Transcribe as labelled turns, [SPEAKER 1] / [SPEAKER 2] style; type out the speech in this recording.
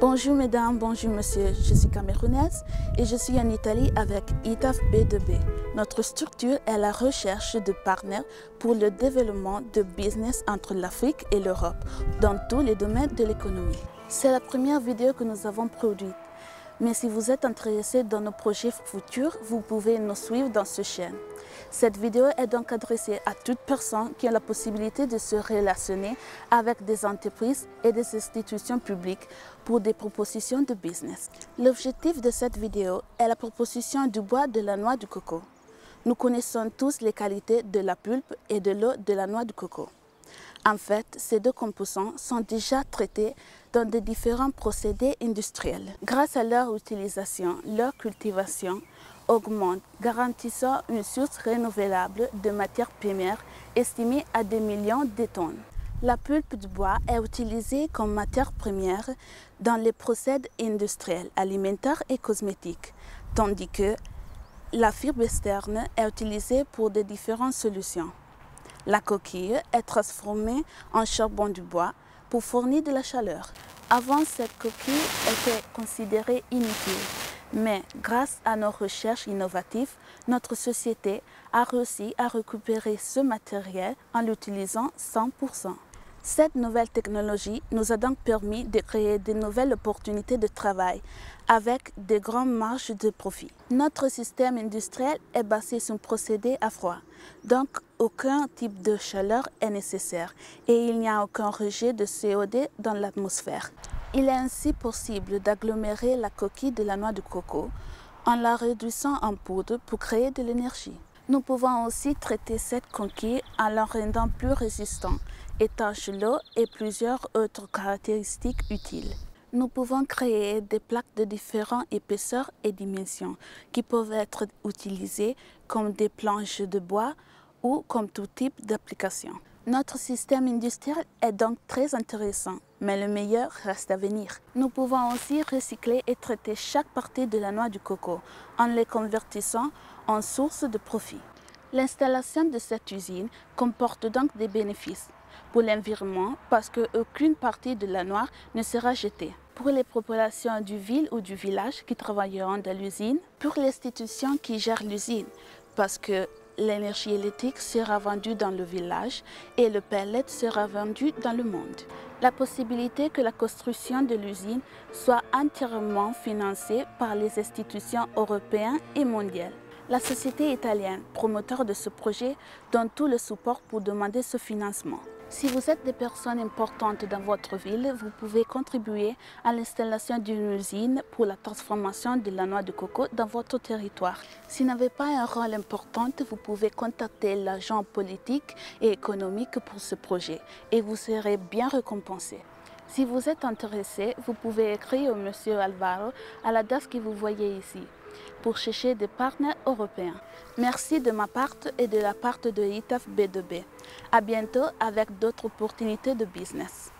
[SPEAKER 1] Bonjour mesdames, bonjour monsieur, je suis camerounaise et je suis en Italie avec ITAF B2B. Notre structure est la recherche de partenaires pour le développement de business entre l'Afrique et l'Europe dans tous les domaines de l'économie. C'est la première vidéo que nous avons produite. Mais si vous êtes intéressé dans nos projets futurs, vous pouvez nous suivre dans cette chaîne. Cette vidéo est donc adressée à toute personne qui a la possibilité de se relationner avec des entreprises et des institutions publiques pour des propositions de business. L'objectif de cette vidéo est la proposition du bois de la noix du coco. Nous connaissons tous les qualités de la pulpe et de l'eau de la noix du coco. En fait, ces deux composants sont déjà traités dans de différents procédés industriels. Grâce à leur utilisation, leur cultivation augmente, garantissant une source renouvelable de matières premières estimée à des millions de tonnes. La pulpe du bois est utilisée comme matière première dans les procédés industriels, alimentaires et cosmétiques, tandis que la fibre externe est utilisée pour de différentes solutions. La coquille est transformée en charbon du bois pour fournir de la chaleur. Avant, cette coquille était considérée inutile, mais grâce à nos recherches innovatives, notre société a réussi à récupérer ce matériel en l'utilisant 100%. Cette nouvelle technologie nous a donc permis de créer de nouvelles opportunités de travail avec de grandes marges de profit. Notre système industriel est basé sur un procédé à froid, donc aucun type de chaleur est nécessaire et il n'y a aucun rejet de CO2 dans l'atmosphère. Il est ainsi possible d'agglomérer la coquille de la noix de coco en la réduisant en poudre pour créer de l'énergie. Nous pouvons aussi traiter cette coquille en la rendant plus résistante, étanche l'eau et plusieurs autres caractéristiques utiles. Nous pouvons créer des plaques de différentes épaisseurs et dimensions qui peuvent être utilisées comme des planches de bois ou comme tout type d'application. Notre système industriel est donc très intéressant, mais le meilleur reste à venir. Nous pouvons aussi recycler et traiter chaque partie de la noix du coco en les convertissant en source de profit. L'installation de cette usine comporte donc des bénéfices pour l'environnement parce qu'aucune partie de la noix ne sera jetée. Pour les populations du ville ou du village qui travailleront dans l'usine, pour l'institution qui gère l'usine parce que l'énergie électrique sera vendue dans le village et le pellet sera vendu dans le monde. La possibilité que la construction de l'usine soit entièrement financée par les institutions européennes et mondiales. La société italienne, promoteur de ce projet, donne tout le support pour demander ce financement. Si vous êtes des personnes importantes dans votre ville, vous pouvez contribuer à l'installation d'une usine pour la transformation de la noix de coco dans votre territoire. Si vous n'avez pas un rôle important, vous pouvez contacter l'agent politique et économique pour ce projet et vous serez bien récompensé. Si vous êtes intéressé, vous pouvez écrire au monsieur Alvaro à l'adresse que vous voyez ici pour chercher des partenaires européens. Merci de ma part et de la part de ITAF B2B. À bientôt avec d'autres opportunités de business.